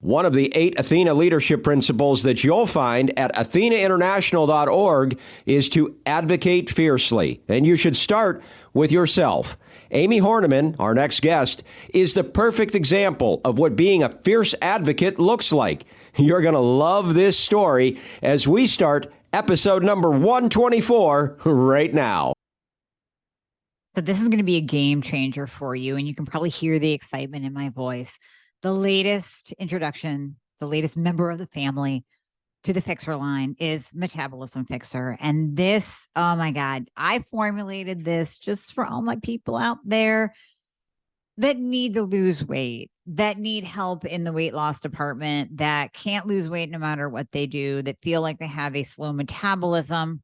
One of the 8 Athena leadership principles that you'll find at athenainternational.org is to advocate fiercely. And you should start with yourself. Amie Hornaman, our next guest, is the perfect example of what being a fierce advocate looks like. You're going to love this story as we start episode number 124 right now. So this is going to be a game changer for you, and you can probably hear the excitement in my voice. The latest introduction, the latest member of the family to the Fixxr line is Metabolism Fixxr. And this, oh my God, I formulated this just for all my people out there that need to lose weight, that need help in the weight loss department, that can't lose weight no matter what they do, that feel like they have a slow metabolism,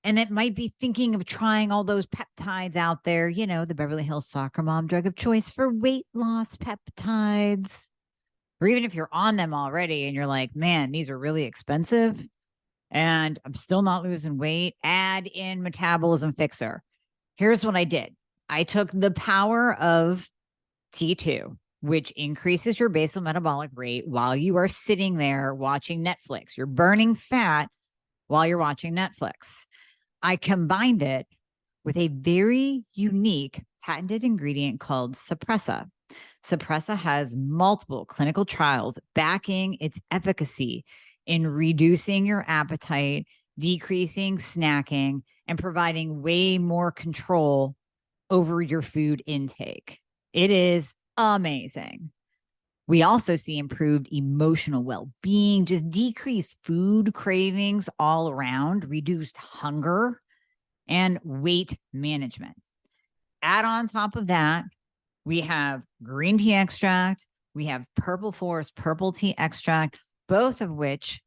and that might be thinking of trying all those peptides out there, you know, the Beverly Hills soccer mom drug of choice for weight loss peptides. Or even if you're on them already and you're like, man, these are really expensive and I'm still not losing weight, add in Metabolism Fixxr. Here's what I did. I took the power of T2, which increases your basal metabolic rate while you are sitting there watching Netflix. You're burning fat while you're watching Netflix. I combined it with a very unique patented ingredient called Suppressa. Suppressa has multiple clinical trials backing its efficacy in reducing your appetite, decreasing snacking, and providing way more control over your food intake. It is amazing. We also see improved emotional well-being, just decreased food cravings all around, reduced hunger, and weight management. Add on top of that, we have green tea extract, we have purple forest purple tea extract, both of which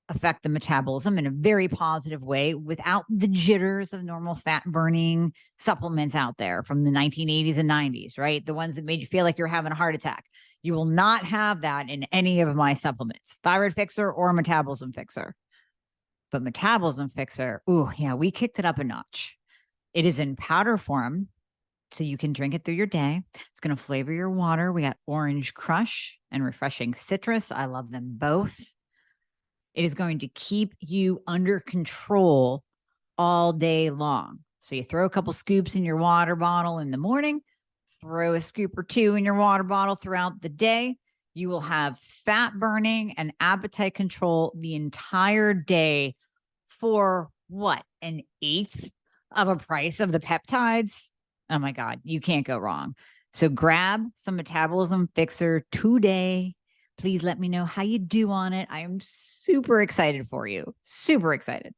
affect the metabolism in a very positive way without the jitters of normal fat burning supplements out there from the 1980s and 90s, right? The ones that made you feel like you're having a heart attack. You will not have that in any of my supplements, Thyroid Fixxr or Metabolism Fixxr. But Metabolism Fixxr, ooh, yeah, we kicked it up a notch. It is in powder form, so you can drink it through your day. It's going to flavor your water. We got orange crush and refreshing citrus. I love them both. It is going to keep you under control all day long. So you throw a couple scoops in your water bottle in the morning, throw a scoop or two in your water bottle throughout the day. You will have fat burning and appetite control the entire day for what? An eighth of a price of the peptides? Oh my God, you can't go wrong. So grab some Metabolism Fixxr today. Please let me know how you do on it. I am super excited for you. Super excited.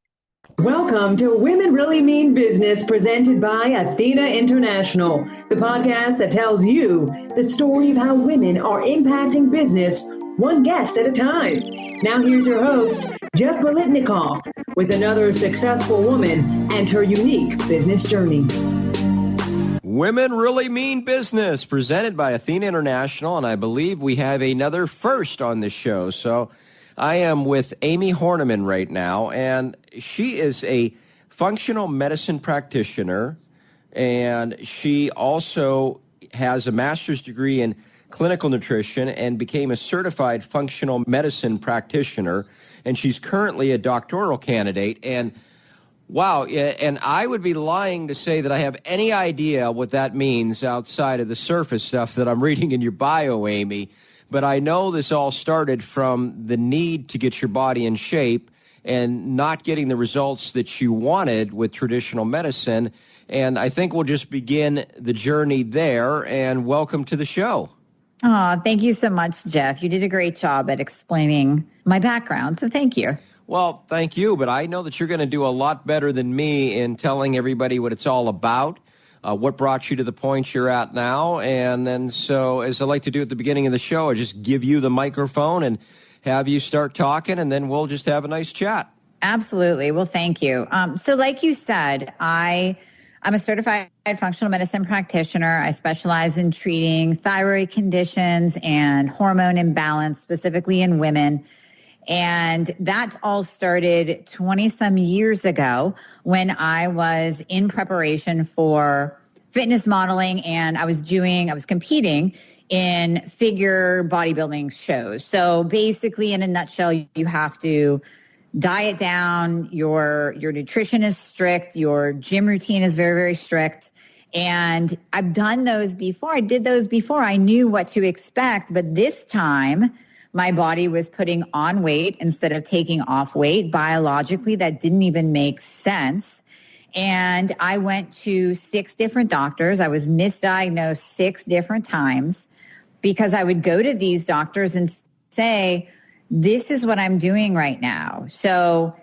Welcome to Women Really Mean Business, presented by Athena International, the podcast that tells you the story of how women are impacting business one guest at a time. Now here's your host, Jeff Bilentnikoff, with another successful woman and her unique business journey. Women Really Mean Business, presented by Athena International, and I believe we have another first on this show. So I am with Amie Hornaman right now, and she is a functional medicine practitioner, and she also has a master's degree in clinical nutrition and became a certified functional medicine practitioner, and she's currently a doctoral candidate. And wow, and I would be lying to say that I have any idea what that means outside of the surface stuff that I'm reading in your bio, Amie. But I know this all started from the need to get your body in shape and not getting the results that you wanted with traditional medicine. And I think we'll just begin the journey there. And welcome to the show. Oh, thank you so much, Jeff. You did a great job at explaining my background. So thank you. Well, thank you, but I know that you're going to do a lot better than me in telling everybody what it's all about, what brought you to the point you're at now. And then so, as I like to do at the beginning of the show, I just give you the microphone and have you start talking, and then we'll just have a nice chat. Absolutely. Well, thank you. So like you said, I'm a certified functional medicine practitioner. I specialize in treating thyroid conditions and hormone imbalance, specifically in women. And that all started 20 some years ago when I was in preparation for fitness modeling, and I was competing in figure bodybuilding shows. So basically, in a nutshell, you have to diet down, your nutrition is strict, your gym routine is very, very strict. And I've done those before. I did those before. I knew what to expect, but this time my body was putting on weight instead of taking off weight. Biologically, that didn't even make sense. And I went to 6 different doctors. I was misdiagnosed 6 different times because I would go to these doctors and say, this is what I'm doing right now. So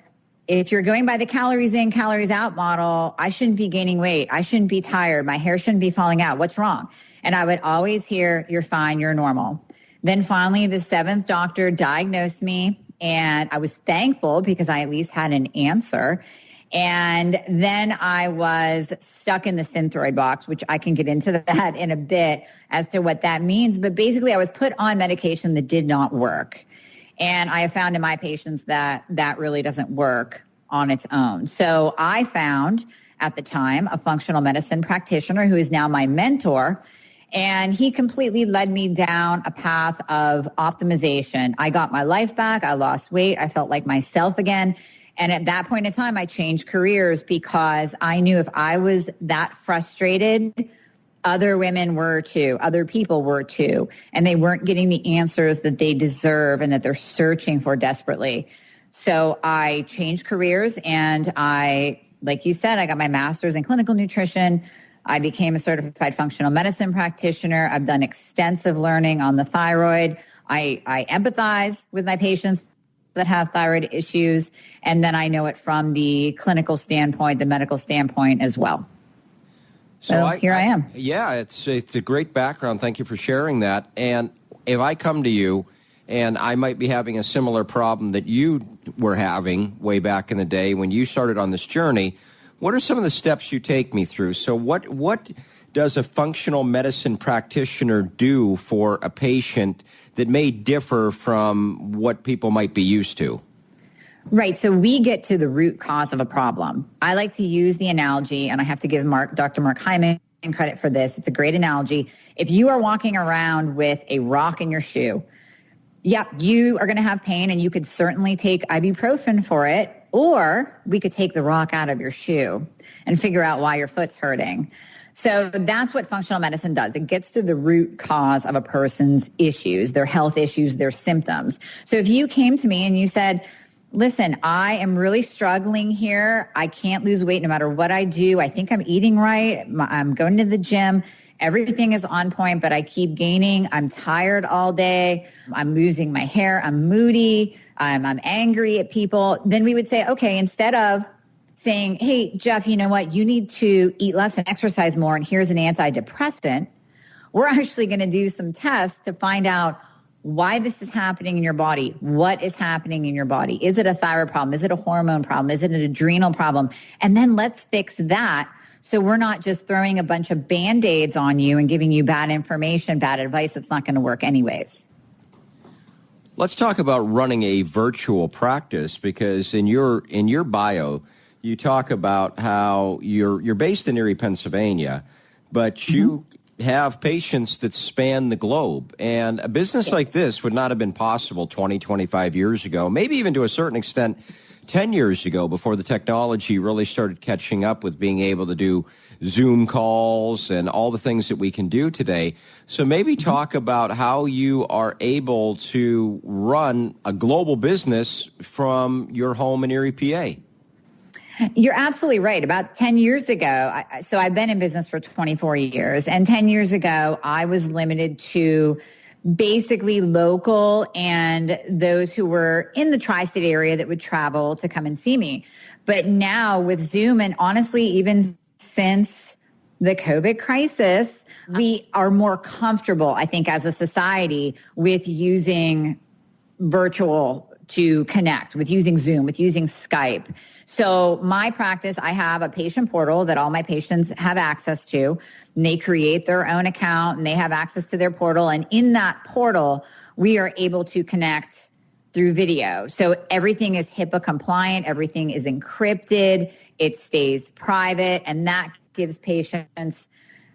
if you're going by the calories in, calories out model, I shouldn't be gaining weight. I shouldn't be tired. My hair shouldn't be falling out. What's wrong? And I would always hear, you're fine, you're normal. Then finally, the 7th doctor diagnosed me, and I was thankful because I at least had an answer. And then I was stuck in the Thyroid box, which I can get into that in a bit as to what that means. But basically, I was put on medication that did not work. And I have found in my patients that that really doesn't work on its own. So I found at the time a functional medicine practitioner who is now my mentor, and he completely led me down a path of optimization. I got my life back. I lost weight. I felt like myself again. And at that point in time, I changed careers because I knew if I was that frustrated, other women were too, other people were too, and they weren't getting the answers that they deserve and that they're searching for desperately. So I changed careers, and I, like you said, I got my master's in clinical nutrition. I became a certified functional medicine practitioner. I've done extensive learning on the thyroid. I empathize with my patients that have thyroid issues, and then I know it from the clinical standpoint, the medical standpoint as well. So here I am. Yeah, it's a great background. Thank you for sharing that. And if I come to you and I might be having a similar problem that you were having way back in the day when you started on this journey, what are some of the steps you take me through? So what does a functional medicine practitioner do for a patient that may differ from what people might be used to? Right. So we get to the root cause of a problem. I like to use the analogy, and I have to give Dr. Mark Hyman credit for this. It's a great analogy. If you are walking around with a rock in your shoe, yep, you are going to have pain, and you could certainly take ibuprofen for it, or we could take the rock out of your shoe and figure out why your foot's hurting. So that's what functional medicine does. It gets to the root cause of a person's issues, their health issues, their symptoms. So if you came to me and you said, listen, I am really struggling here. I can't lose weight no matter what I do. I think I'm eating right. I'm going to the gym. Everything is on point, but I keep gaining. I'm tired all day. I'm losing my hair. I'm moody. I'm angry at people. Then we would say, okay, instead of saying, hey, Jeff, you know what? You need to eat less and exercise more, and here's an antidepressant. We're actually going to do some tests to find out why this is happening in your body. What is happening in your body? Is it a thyroid problem? Is it a hormone problem? Is it an adrenal problem? And then let's fix that, so we're not just throwing a bunch of Band-Aids on you and giving you bad information, bad advice that's not going to work anyways. Let's talk about running a virtual practice, because in your bio, you talk about how you're based in Erie, Pennsylvania, but you have patients that span the globe. And a business like this would not have been possible 20, 25 years ago, maybe even to a certain extent 10 years ago, before the technology really started catching up with being able to do Zoom calls and all the things that we can do today. So maybe talk about how you are able to run a global business from your home in Erie, PA. You're absolutely right. About 10 years ago, so I've been in business for 24 years, and 10 years ago, I was limited to basically local and those who were in the tri-state area that would travel to come and see me. But now with Zoom, and honestly, even since the COVID crisis, we are more comfortable, I think, as a society with using virtual to connect, with using Zoom, with using Skype. So my practice, I have a patient portal that all my patients have access to. And they create their own account and they have access to their portal. And in that portal, we are able to connect through video. So everything is HIPAA compliant. Everything is encrypted. It stays private. And that gives patients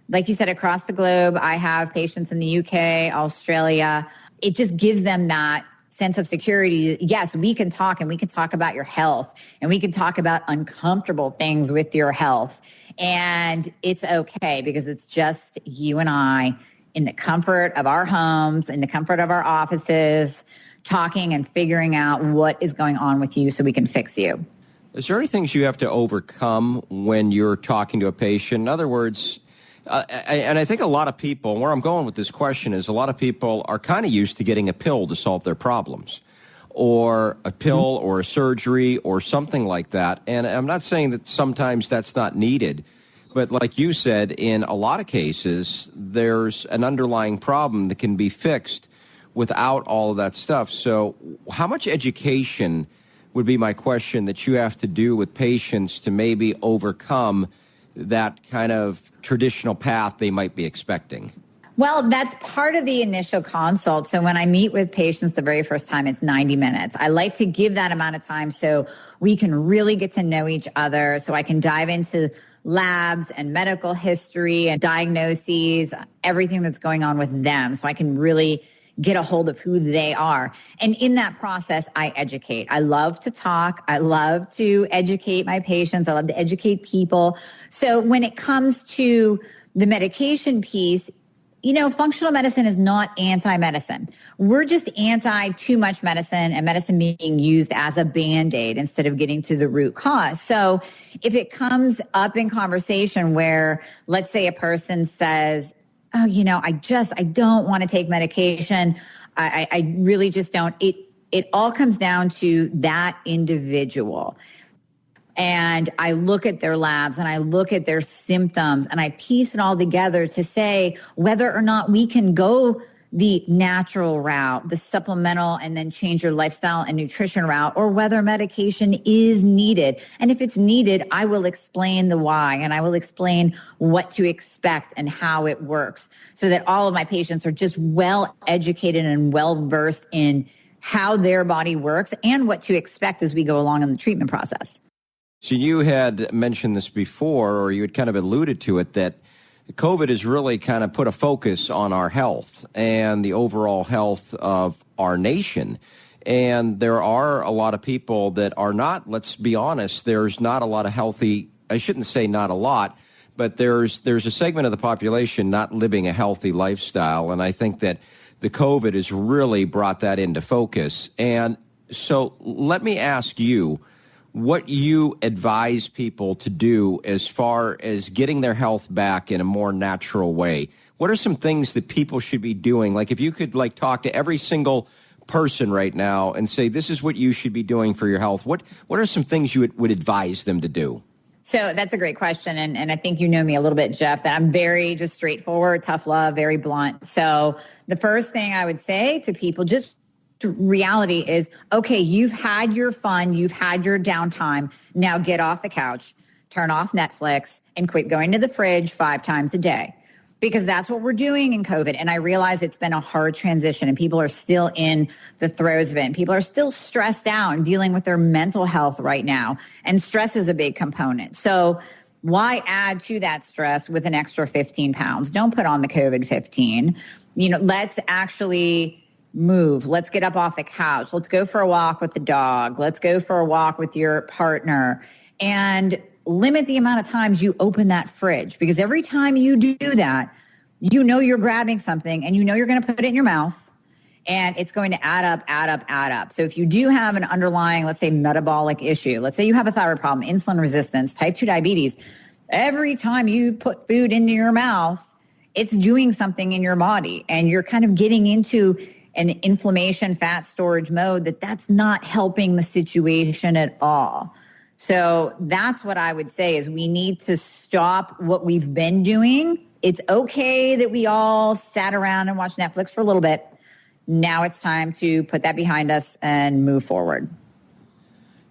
like you said, across the globe. I have patients in the UK, Australia. It just gives them that sense of security. Yes, we can talk, and we can talk about your health, and we can talk about uncomfortable things with your health. And it's okay because it's just you and I in the comfort of our homes, in the comfort of our offices, talking and figuring out what is going on with you so we can fix you. Is there any things you have to overcome when you're talking to a patient? In other words, and I think a lot of people, where I'm going with this question is a lot of people are kind of used to getting a pill to solve their problems, or a pill or a surgery or something like that. And I'm not saying that sometimes that's not needed, but like you said, in a lot of cases, there's an underlying problem that can be fixed without all of that stuff. So how much education would be my question that you have to do with patients to maybe overcome that kind of traditional path they might be expecting? Well, that's part of the initial consult. So when I meet with patients the very first time, it's 90 minutes. I like to give that amount of time so we can really get to know each other, so I can dive into labs and medical history and diagnoses, everything that's going on with them, so I can really get a hold of who they are. And in that process, I educate. I love to talk. I love to educate my patients. I love to educate people. So when it comes to the medication piece, you know, functional medicine is not anti-medicine. We're just anti too much medicine, and medicine being used as a Band-Aid instead of getting to the root cause. So if it comes up in conversation where, let's say a person says, oh, you know, I don't want to take medication. I really just don't. It all comes down to that individual. And I look at their labs and I look at their symptoms and I piece it all together to say whether or not we can go the natural route, the supplemental, and then change your lifestyle and nutrition route, or whether medication is needed. And if it's needed, I will explain the why, and I will explain what to expect and how it works, so that all of my patients are just well educated and well versed in how their body works and what to expect as we go along in the treatment process. So you had mentioned this before, or you had kind of alluded to it, that COVID has really kind of put a focus on our health and the overall health of our nation. And there are a lot of people that are not, let's be honest, there's not a lot of healthy, I shouldn't say not a lot, but there's a segment of the population not living a healthy lifestyle. And I think that the COVID has really brought that into focus. And so let me ask you, what you advise people to do as far as getting their health back in a more natural way. What are some things that people should be doing? Like if you could talk to every single person right now and say, this is what you should be doing for your health. What are some things you would advise them to do? So that's a great question. And I think you know me a little bit, Jeff, that I'm very just straightforward, tough love, very blunt. So the first thing I would say to people, just reality is, okay, you've had your fun, you've had your downtime. Now get off the couch, turn off Netflix, and quit going to the fridge 5 times a day. Because that's what we're doing in COVID. And I realize it's been a hard transition and people are still in the throes of it. And people are still stressed out and dealing with their mental health right now. And stress is a big component. So why add to that stress with an extra 15 pounds? Don't put on the COVID 15. Let's actually move. Let's get up off the couch. Let's go for a walk with the dog. Let's go for a walk with your partner, and limit the amount of times you open that fridge, because every time you do that, you're grabbing something and you're going to put it in your mouth, and it's going to add up. So if you do have an underlying, let's say, metabolic issue, let's say you have a thyroid problem, insulin resistance, type 2 diabetes, every time you put food into your mouth, it's doing something in your body, and you're kind of getting into an inflammation, fat storage mode that's not helping the situation at all. So that's what I would say is we need to stop what we've been doing. It's okay that we all sat around and watched Netflix for a little bit. Now it's time to put that behind us and move forward.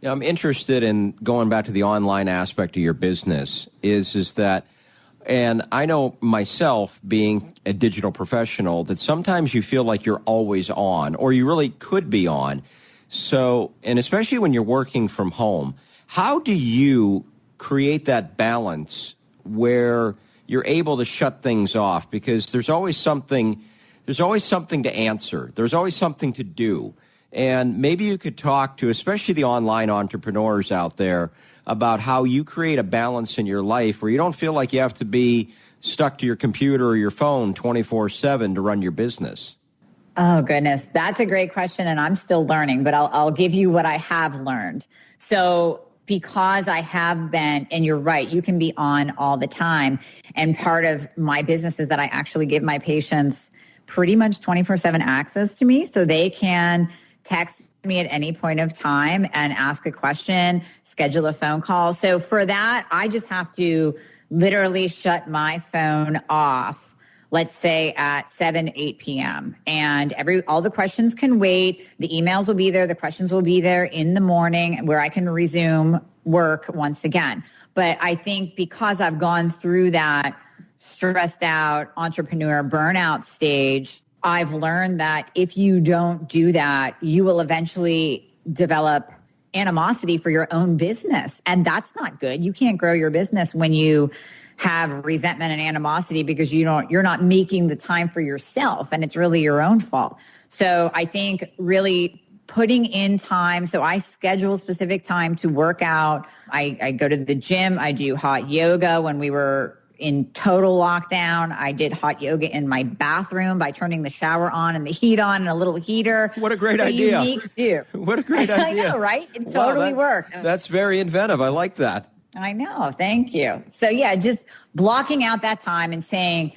Yeah, I'm interested in going back to the online aspect of your business is that, and I know myself being a digital professional, that sometimes you feel like you're always on, or you really could be on. So, and especially when you're working from home, how do you create that balance where you're able to shut things off because there's always something to answer. There's always something to do. And maybe you could talk to, especially the online entrepreneurs out there, about how you create a balance in your life where you don't feel like you have to be stuck to your computer or your phone 24/7 to run your business. Oh, goodness. That's a great question. And I'm still learning, but I'll give you what I have learned. So because I have been, and you're right, you can be on all the time. And part of my business is that I actually give my patients pretty much 24/7 access to me, so they can text me at any point of time and ask a question, schedule a phone call. So for that, I just have to literally shut my phone off, let's say at 7, 8 p.m. And all the questions can wait. The emails will be there. The questions will be there in the morning where I can resume work once again. But I think because I've gone through that stressed out entrepreneur burnout stage, I've learned that if you don't do that, you will eventually develop animosity for your own business. And that's not good. You can't grow your business when you have resentment and animosity because you're not making the time for yourself, and it's really your own fault. So I think really putting in time. So I schedule specific time to work out. I go to the gym. I do hot yoga. When we were in total lockdown, I did hot yoga in my bathroom by turning the shower on and the heat on and a little heater. What a great idea. Unique do. What a great idea. I know, right? It totally worked. That's very inventive. I like that. I know. Thank you. So yeah, just blocking out that time and saying,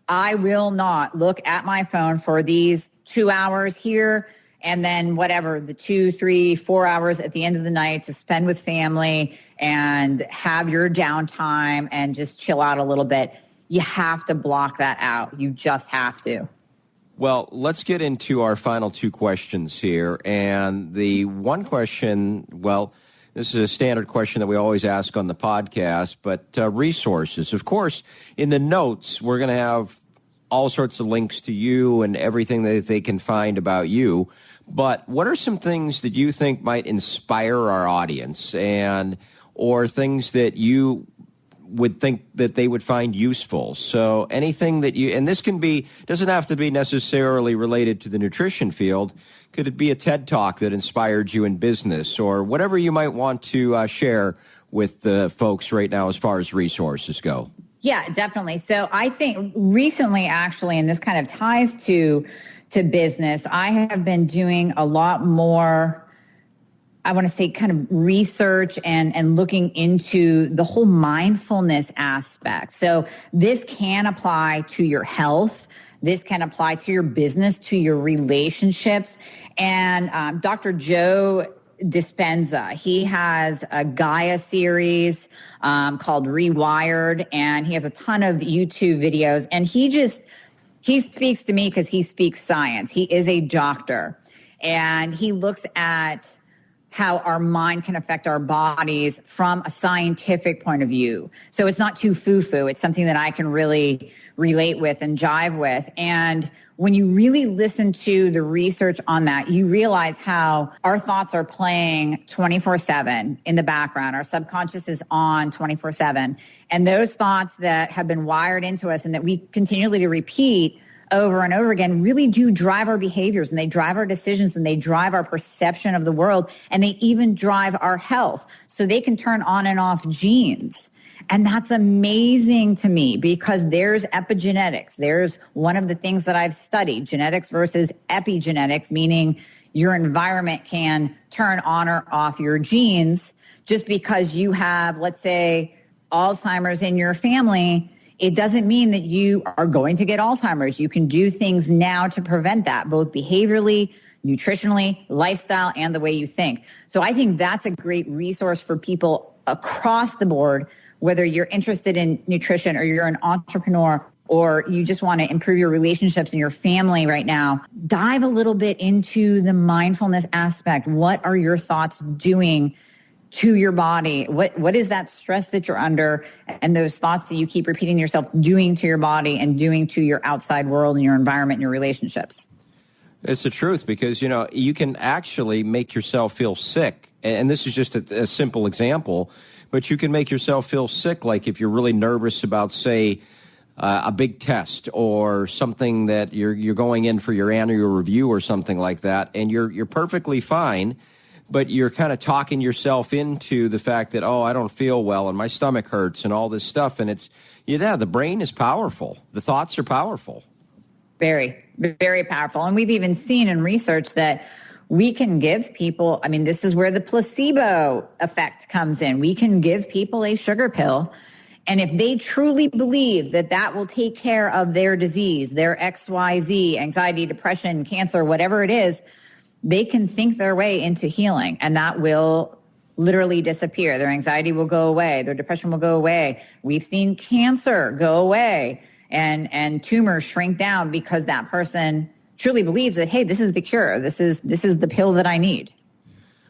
I will not look at my phone for these 2 hours here. And then whatever, the 2, 3, 4 hours at the end of the night to spend with family and have your downtime and just chill out a little bit. You have to block that out. You just have to. Well, let's get into our final two questions here. And the one question, well, this is a standard question that we always ask on the podcast, but resources. Of course, in the notes, we're going to have all sorts of links to you and everything that they can find about you. But what are some things that you think might inspire our audience or things that you would think that they would find useful? So anything that and this doesn't have to be necessarily related to the nutrition field. Could it be a TED Talk that inspired you in business or whatever you might want to share with the folks right now as far as resources go? Yeah, definitely. So I think recently, actually, and this kind of ties to business, I have been doing a lot more, I want to say, kind of research and looking into the whole mindfulness aspect. So this can apply to your health. This can apply to your business, to your relationships. And Dr. Joe Dispenza, he has a Gaia series called Rewired, and he has a ton of YouTube videos. And he speaks to me because he speaks science. He is a doctor, and he looks at how our mind can affect our bodies from a scientific point of view. So it's not too foo-foo. It's something that I can really relate with and jive with. And when you really listen to the research on that, you realize how our thoughts are playing 24/7 in the background. Our subconscious is on 24/7. And those thoughts that have been wired into us and that we continually repeat over and over again really do drive our behaviors, and they drive our decisions, and they drive our perception of the world, and they even drive our health. So they can turn on and off genes. And that's amazing to me because there's epigenetics. There's one of the things that I've studied, genetics versus epigenetics, meaning your environment can turn on or off your genes. Just because you have, let's say, Alzheimer's in your family, it doesn't mean that you are going to get Alzheimer's. You can do things now to prevent that, both behaviorally, nutritionally, lifestyle, and the way you think. So I think that's a great resource for people across the board, whether you're interested in nutrition or you're an entrepreneur or you just want to improve your relationships and your family right now. Dive a little bit into the mindfulness aspect. What are your thoughts doing to your body? What is that stress that you're under and those thoughts that you keep repeating to yourself doing to your body and doing to your outside world and your environment and your relationships? It's the truth because, you can actually make yourself feel sick. And this is just a simple example, but you can make yourself feel sick. Like if you're really nervous about, say, a big test or something that you're going in for your annual review or something like that, and you're perfectly fine, but you're kind of talking yourself into the fact that, oh, I don't feel well and my stomach hurts and all this stuff. And it's, the brain is powerful. The thoughts are powerful. Very, very powerful. And we've even seen in research that we can give people, I mean, this is where the placebo effect comes in. We can give people a sugar pill, and if they truly believe that that will take care of their disease, their XYZ, anxiety, depression, cancer, whatever it is, they can think their way into healing, and that will literally disappear. Their anxiety will go away. Their depression will go away. We've seen cancer go away and tumors shrink down because that person truly believes that, hey, this is the cure. This is the pill that I need.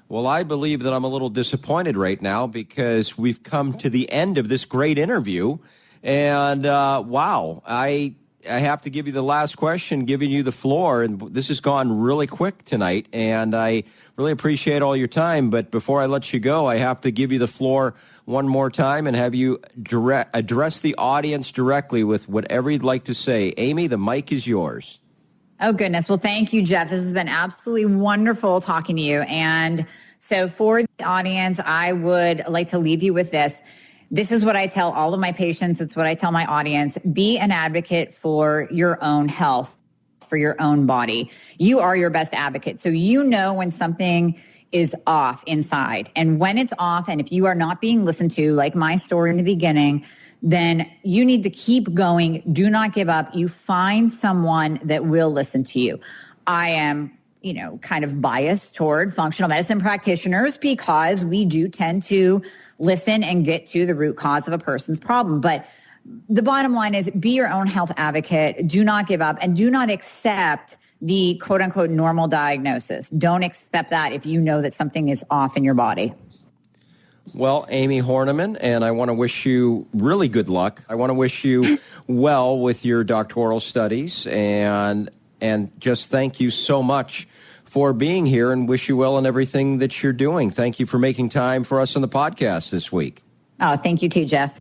Well, I believe that I'm a little disappointed right now because we've come to the end of this great interview. And wow, I have to give you the last question, giving you the floor. And this has gone really quick tonight. And I really appreciate all your time. But before I let you go, I have to give you the floor one more time and have you address the audience directly with whatever you'd like to say. Amie, the mic is yours. Oh, goodness. Well, thank you, Jeff. This has been absolutely wonderful talking to you. And so for the audience, I would like to leave you with this. This is what I tell all of my patients. It's what I tell my audience. Be an advocate for your own health, for your own body. You are your best advocate. So you know when something is off inside. And when it's off, and if you are not being listened to, like my story in the beginning, then you need to keep going. Do not give up. You find someone that will listen to you. I am, kind of biased toward functional medicine practitioners because we do tend to listen and get to the root cause of a person's problem. But the bottom line is be your own health advocate. Do not give up, and do not accept the quote unquote normal diagnosis. Don't accept that if you know that something is off in your body. Well, Amie Hornaman, and I want to wish you really good luck. I want to wish you well with your doctoral studies, and just thank you so much for being here, and wish you well in everything that you're doing. Thank you for making time for us on the podcast this week. Oh, thank you too, Jeff.